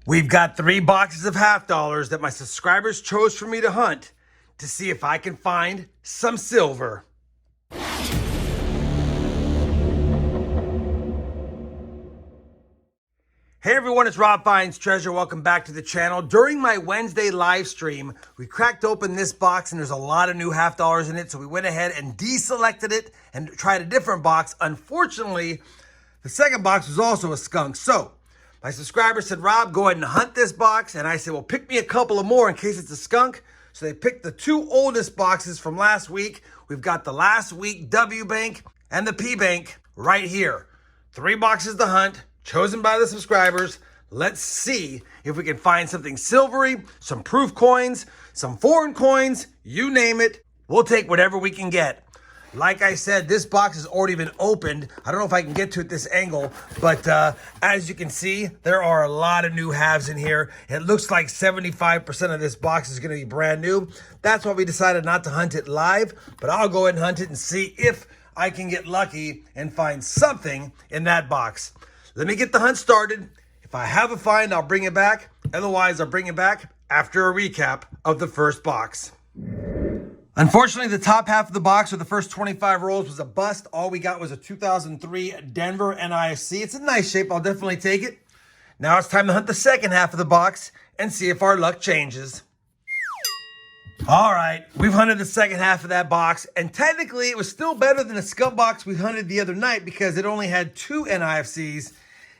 We've got 3 boxes of half dollars that my subscribers chose for me to hunt to see if I can find some silver. Hey everyone, it's RobFindsTreasure. Welcome back to the channel. During my Wednesday live stream, we cracked open this box and there's a lot of new half dollars in it. So we went ahead and deselected it and tried a different box. Unfortunately, the second box was also a skunk. So my subscriber said, Rob, go ahead and hunt this box. And I said, well, pick me a couple of more in case it's a skunk. So they picked the 2 oldest boxes from last week. We've got the last week W Bank and the P Bank right here. 3 boxes to hunt, chosen by the subscribers. Let's see if we can find something silvery, some proof coins, some foreign coins, you name it. We'll take whatever we can get. Like I said, this box has already been opened. I don't know if I can get to it this angle, but as you can see, there are a lot of new halves in here. It looks like 75% of this box is going to be brand new. That's why we decided not to hunt it live, but I'll go ahead and hunt it and see if I can get lucky and find something in that box. Let me get the hunt started. If I have a find, I'll bring it back. Otherwise, I'll bring it back after a recap of the first box. Unfortunately, the top half of the box with the first 25 rolls was a bust. All we got was a 2003 Denver NIFC. It's a nice shape. I'll definitely take it. Now it's time to hunt the second half of the box and see if our luck changes. All right, we've hunted the second half of that box, and technically it was still better than the skunk box we hunted the other night because it only had 2 NIFCs,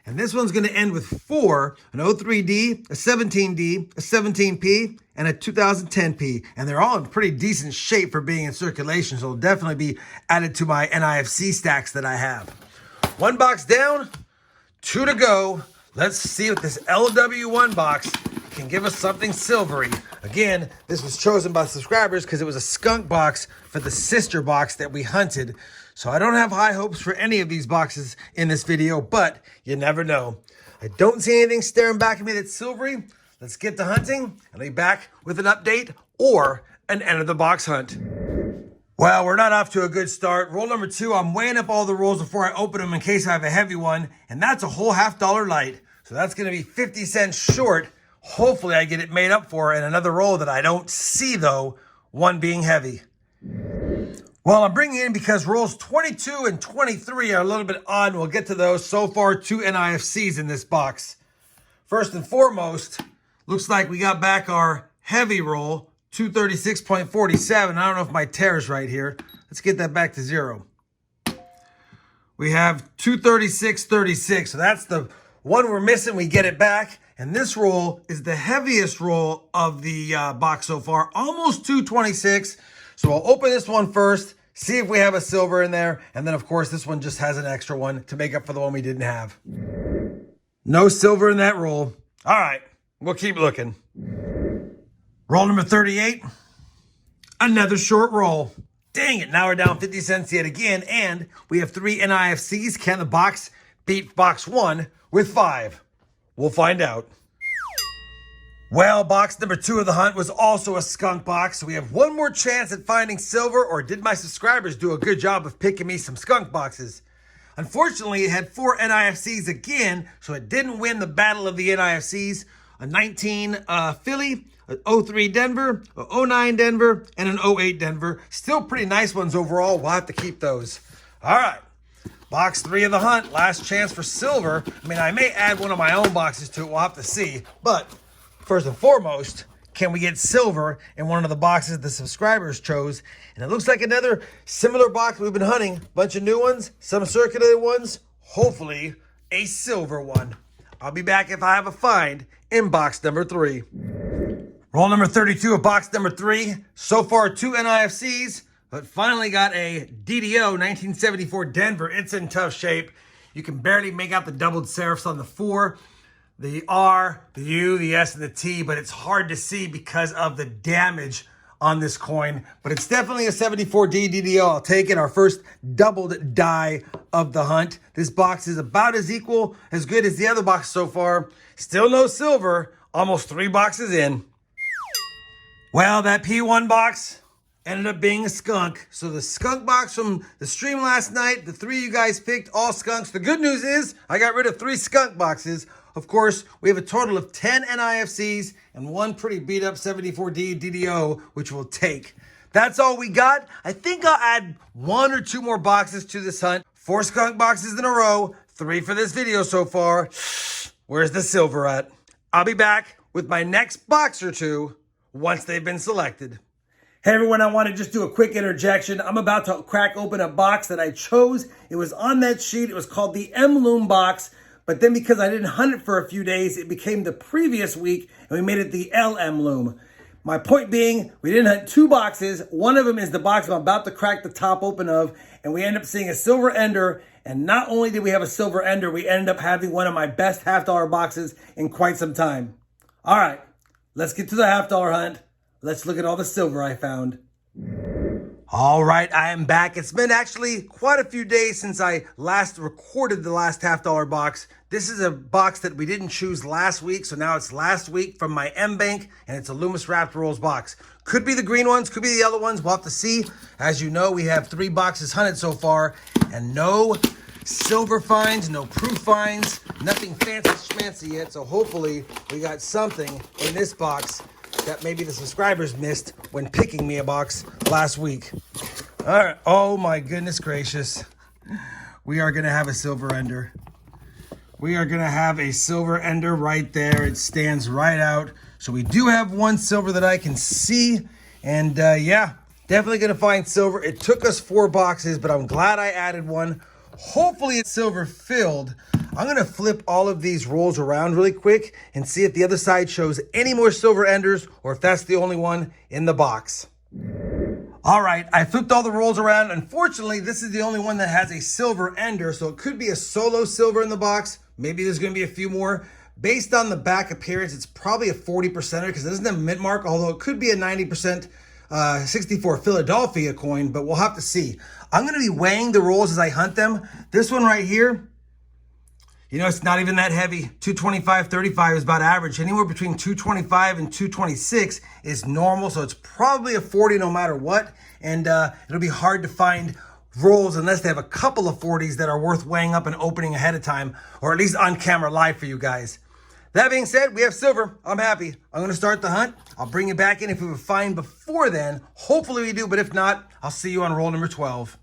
and this one's going to end with 4, an 03D, a 17D, a 17P, and a 2010P, and they're all in pretty decent shape for being in circulation, so it'll definitely be added to my NIFC stacks that I have. 1 box down, 2 to go. Let's see if this LW1 box can give us something silvery. Again, this was chosen by subscribers because it was a skunk box for the sister box that we hunted. So I don't have high hopes for any of these boxes in this video, but you never know. I don't see anything staring back at me that's silvery. Let's get to hunting and I'll be back with an update or an end of the box hunt. Well, we're not off to a good start. Roll number 2, I'm weighing up all the rolls before I open them in case I have a heavy one, and that's a whole half dollar light. So that's gonna be 50 cents short. Hopefully I get it made up for in another roll that I don't see though, one being heavy. Well, I'm bringing in because rolls 22 and 23 are a little bit odd. We'll get to those. So far, 2 NIFCs in this box. First and foremost, looks like we got back our heavy roll, 236.47. I don't know if my tear's right here. Let's get that back to 0. We have 236.36. So that's the one we're missing. We get it back. And this roll is the heaviest roll of the box so far, almost 226. So I'll open this one first, see if we have a silver in there. And then, of course, this one just has an extra one to make up for the one we didn't have. No silver in that roll. All right, we'll keep looking. Roll number 38, another short roll. Dang it, now we're down 50 cents yet again. And we have 3 NIFCs. Can the box beat box 1 with 5? We'll find out. Well, box number 2 of the hunt was also a skunk box, so we have one more chance at finding silver, or did my subscribers do a good job of picking me some skunk boxes? Unfortunately, it had 4 NIFCs again, so it didn't win the battle of the NIFCs. A 19 Philly, an 03 Denver, a 09 Denver, and an 08 Denver. Still pretty nice ones overall. We'll have to keep those. All right. Box 3 of the hunt, last chance for silver. I mean, I may add one of my own boxes to it. We'll have to see. But first and foremost, can we get silver in one of the boxes the subscribers chose? And it looks like another similar box we've been hunting. Bunch of new ones, some circulated ones, hopefully a silver one. I'll be back if I have a find in box number 3. Roll number 32 of box number 3. So far, 2 NIFCs. But finally got a DDO 1974 Denver. It's in tough shape. You can barely make out the doubled serifs on the 4, the R, the U, the S, and the T, but it's hard to see because of the damage on this coin. But it's definitely a 74D DDO. I'll take it. Our first doubled die of the hunt. This box is about as good as the other box so far. Still no silver. Almost 3 boxes in. Well, that P1 box ended up being a skunk. So the skunk box from the stream last night, the 3 you guys picked, all skunks. The good news is I got rid of 3 skunk boxes. Of course, we have a total of 10 NIFCs and one pretty beat up 74D DDO, which we'll take. That's all we got. I think I'll add 1 or 2 more boxes to this hunt. 4 skunk boxes in a row, 3 for this video so far. Where's the silver at? I'll be back with my next box or 2 once they've been selected. Hey everyone, I want to just do a quick interjection. I'm about to crack open a box that I chose. It was on that sheet. It was called the M Loom box. But then because I didn't hunt it for a few days, it became the previous week and we made it the LM Loom. My point being, we didn't hunt 2 boxes. One of them is the box I'm about to crack the top open of. And we end up seeing a silver ender. And not only did we have a silver ender, we ended up having one of my best $half boxes in quite some time. All right, let's get to the $half hunt. Let's look at all the silver I found. All right, I am back. It's been actually quite a few days since I last recorded the last $half box. This is a box that we didn't choose last week, so now it's last week from my M Bank, and it's a Loomis Wrapped Rolls box. Could be the green ones, could be the yellow ones. We'll have to see. As you know, we have 3 boxes hunted so far, and no silver finds, no proof finds, nothing fancy schmancy yet, so hopefully we got something in this box that maybe the subscribers missed when picking me a box last week. All right. Oh my goodness gracious. We are going to have a silver ender. We are going to have a silver ender right there. It stands right out. So we do have 1 silver that I can see. And yeah, definitely going to find silver. It took us 4 boxes, but I'm glad I added 1. Hopefully it's silver filled. I'm going to flip all of these rolls around really quick and see if the other side shows any more silver enders or if that's the only one in the box. All right, I flipped all the rolls around. Unfortunately, this is the only one that has a silver ender, so it could be a solo silver in the box. Maybe there's going to be a few more. Based on the back appearance, it's probably a 40%er because it doesn't have a mint mark, although it could be a 90% 64 Philadelphia coin, but we'll have to see. I'm going to be weighing the rolls as I hunt them. This one right here, you know, it's not even that heavy. 225/35 is about average. Anywhere between 225 and 226 is normal, so it's probably a 40 no matter what. And it'll be hard to find rolls unless they have a couple of 40s that are worth weighing up and opening ahead of time, or at least on camera live for you guys. That being said, we have silver. I'm happy. I'm going to start the hunt. I'll bring it back in if we were fine before then. Hopefully we do, but if not, I'll see you on roll number 12.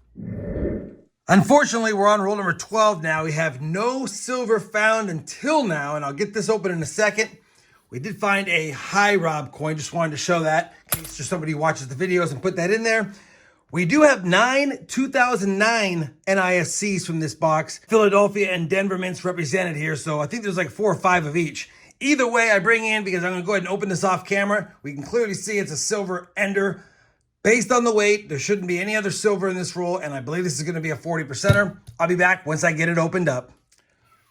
Unfortunately, we're on roll number 12 now. We have no silver found until now, and I'll get this open in a second. We did find a high Rob coin. Just wanted to show that in case there's somebody who watches the videos and put that in there. We do have 9 2009 NIFCs from this box. Philadelphia and Denver mints represented here, so I think there's like 4 or 5 of each. Either way, I bring in, because I'm going to go ahead and open this off camera. We can clearly see it's a silver ender. Based on the weight, there shouldn't be any other silver in this roll, and I believe this is going to be a 40%er. I'll be back once I get it opened up.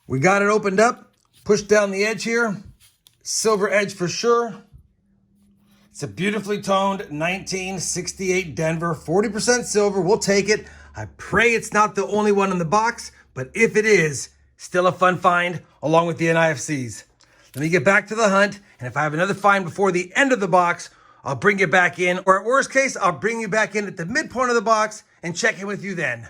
We got it opened up. Push down the edge here. Silver edge for sure. It's a beautifully toned 1968 Denver, 40% silver. We'll take it. I pray it's not the only one in the box, but if it is, still a fun find along with the NIFCs. Let me get back to the hunt, and if I have another find before the end of the box, I'll bring you back in, or at worst case, I'll bring you back in at the midpoint of the box and check in with you then.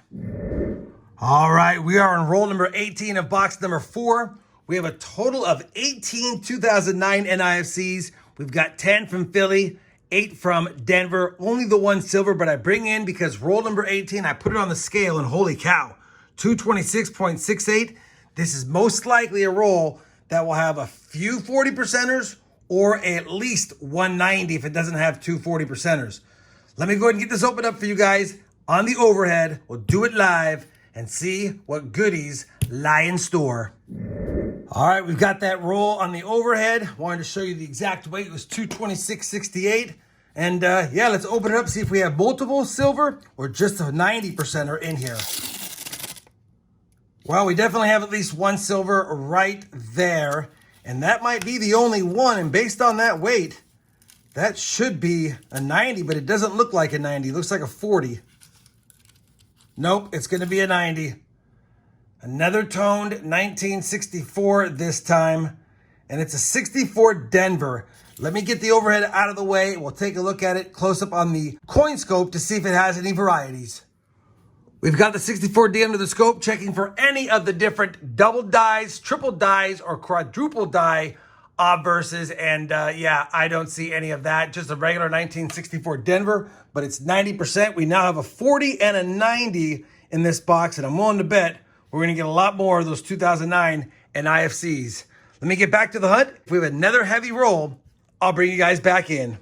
All right, we are on roll number 18 of box number 4. We have a total of 18 2009 NIFCs. We've got 10 from Philly, 8 from Denver, only the 1 silver, but I bring in because roll number 18, I put it on the scale and holy cow, 226.68. This is most likely a roll that will have a few 40%ers or at least 190 if it doesn't have 2 40%ers. Let me go ahead and get this opened up for you guys on the overhead. We'll do it live and see what goodies lie in store. All right, we've got that roll on the overhead. Wanted to show you the exact weight. It was 226.68. And yeah, let's open it up, see if we have multiple silver or just a 90%er in here. Well, we definitely have at least 1 silver right there. And that might be the only one. And based on that weight, that should be a 90, but it doesn't look like a 90. It looks like a 40. Nope, it's going to be a 90. Another toned 1964 this time. And it's a 64 Denver. Let me get the overhead out of the way. We'll take a look at it close up on the Coinscope to see if it has any varieties. We've got the 64D under the scope, checking for any of the different double dies, triple dies, or quadruple die obverses. And yeah, I don't see any of that. Just a regular 1964 Denver, but it's 90%. We now have a 40 and a 90 in this box, and I'm willing to bet we're going to get a lot more of those 2009 NIFCs. Let me get back to the hunt. If we have another heavy roll, I'll bring you guys back in.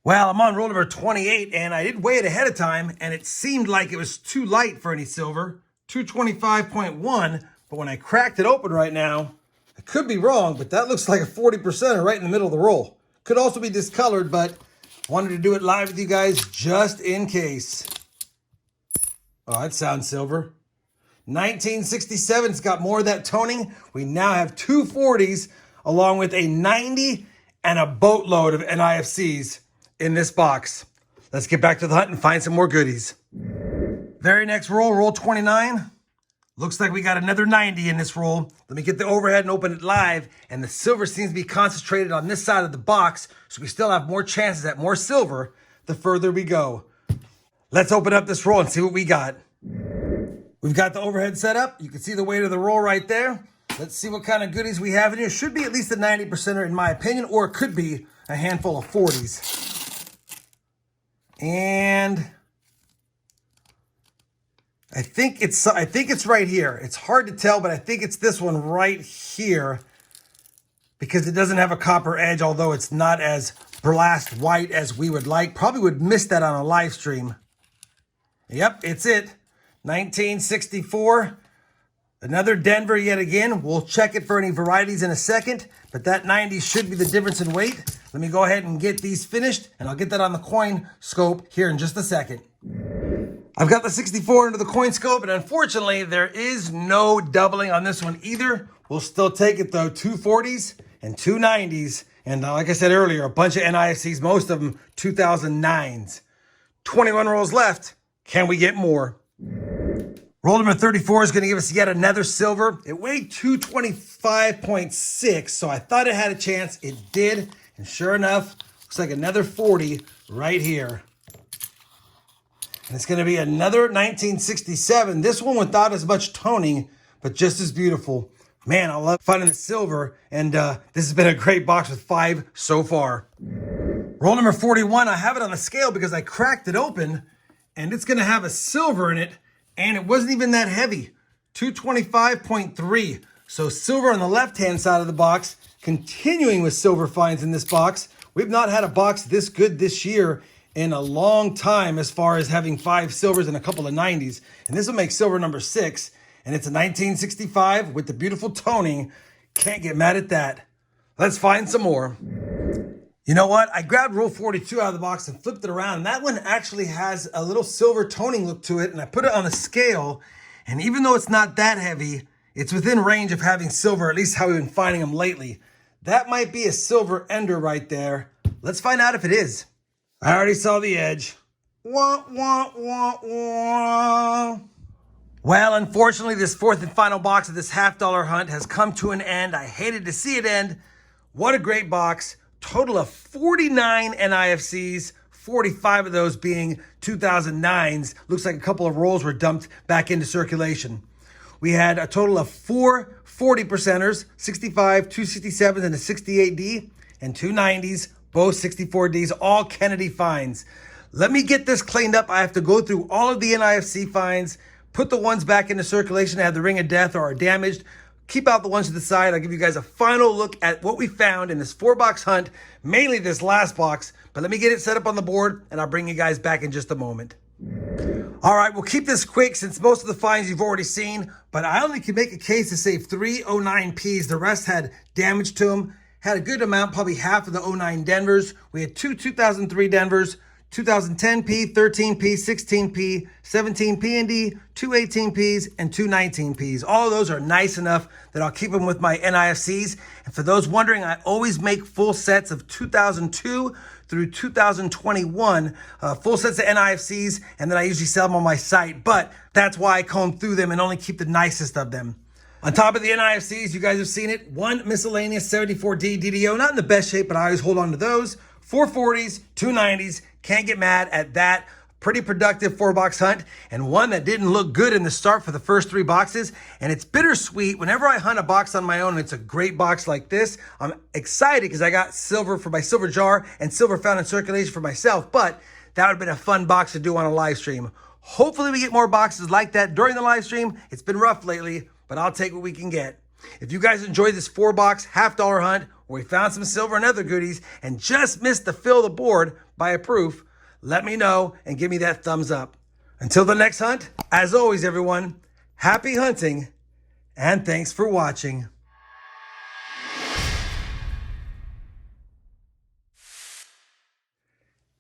Well, I'm on roll number 28, and I did weigh it ahead of time, and it seemed like it was too light for any silver, 225.1, but when I cracked it open right now, I could be wrong, but that looks like a 40% right in the middle of the roll. Could also be discolored, but wanted to do it live with you guys just in case. Oh, that sounds silver. 1967's got more of that toning. We now have two 40s along with a 90 and a boatload of NIFCs in this box. Let's get back to the hunt and find some more goodies. Very next roll, roll 29. Looks like we got another 90 in this roll. Let me get the overhead and open it live. And the silver seems to be concentrated on this side of the box, so we still have more chances at more silver the further we go. Let's open up this roll and see what we got. We've got the overhead set up. You can see the weight of the roll right there. Let's see what kind of goodies we have in here. Should be at least a 90%er in my opinion, or it could be a handful of 40s. And I think it's right here. It's hard to tell, but I think it's this one right here because it doesn't have a copper edge, although it's not as blast white as we would like. Probably would miss that on a live stream. Yep, it's it. 1964. Another Denver yet again. We'll check it for any varieties in a second, but that 90 should be the difference in weight. Let me go ahead and get these finished, and I'll get that on the coin scope here in just a second. I've got the 64 into the coin scope, and unfortunately, there is no doubling on this one either. We'll still take it though, two 40s and two 90s, and like I said earlier, a bunch of NIFCs, most of them 2009s. 21 rolls left. Can we get more? Roll number 34 is going to give us yet another silver. It weighed 225.6, so I thought it had a chance. It did, and sure enough, looks like another 40 right here. And it's going to be another 1967. This one without as much toning, but just as beautiful. Man, I love finding the silver, and this has been a great box with 5 so far. Roll number 41, I have it on the scale because I cracked it open, and it's going to have a silver in it, and it wasn't even that heavy, 225.3. So silver on the left-hand side of the box, continuing with silver finds in this box. We've not had a box this good this year in a long time as far as having 5 silvers and a couple of 90s. And this will make silver number 6. And it's a 1965 with the beautiful toning. Can't get mad at that. Let's find some more. You know what? I grabbed roll 42 out of the box and flipped it around. And that one actually has a little silver toning look to it. And I put it on the scale. And even though it's not that heavy, it's within range of having silver, at least how we've been finding them lately. That might be a silver ender right there. Let's find out if it is. I already saw the edge. Wah, wah, wah, wah. Well, unfortunately, this fourth and final box of this $50 hunt has come to an end. I hated to see it end. What a great box. Total of 49 NIFCs, 45 of those being 2009s. Looks like a couple of rolls were dumped back into circulation. We had a total of 4 40%ers, 65, 267s, and a 68D, and 2 90s, both 64Ds, all Kennedy finds. Let me get this cleaned up. I have to go through all of the NIFC finds, put the ones back into circulation that have the ring of death or are damaged, keep out the ones to the side. I'll give you guys a final look at what we found in this 4-box hunt, mainly this last box, but let me get it set up on the board and I'll bring you guys back in just a moment. All right, we'll keep this quick since most of the finds you've already seen, but I only can make a case to save 3 09Ps. The rest had damage to them. Had a good amount, probably half of the 09 Denvers. We had 2 2003 Denvers, 2010P, 13P, 16P, 17P and D, 2 18Ps, and 2 19Ps. All of those are nice enough that I'll keep them with my NIFCs. And for those wondering, I always make full sets of 2002 through 2021, full sets of NIFCs, and then I usually sell them on my site. But that's why I comb through them and only keep the nicest of them. On top of the NIFCs, you guys have seen it, 1 miscellaneous 74D DDO, not in the best shape, but I always hold on to those. 4 40s, 2 90s, can't get mad at that. pretty productive 4-box hunt and one that didn't look good in the start for the first 3 boxes. And it's bittersweet. Whenever I hunt a box on my own and it's a great box like this, I'm excited because I got silver for my silver jar and silver found in circulation for myself. But that would have been a fun box to do on a live stream. Hopefully we get more boxes like that during the live stream. It's been rough lately, but I'll take what we can get. If you guys enjoyed this 4-box $50 hunt where we found some silver and other goodies and just missed to fill the board by a proof, let me know and give me that thumbs up. Until the next hunt, as always, everyone, happy hunting and thanks for watching.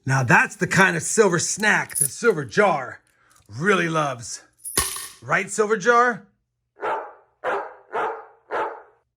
Now that's the kind of silver snack the silver jar really loves. Right, silver jar?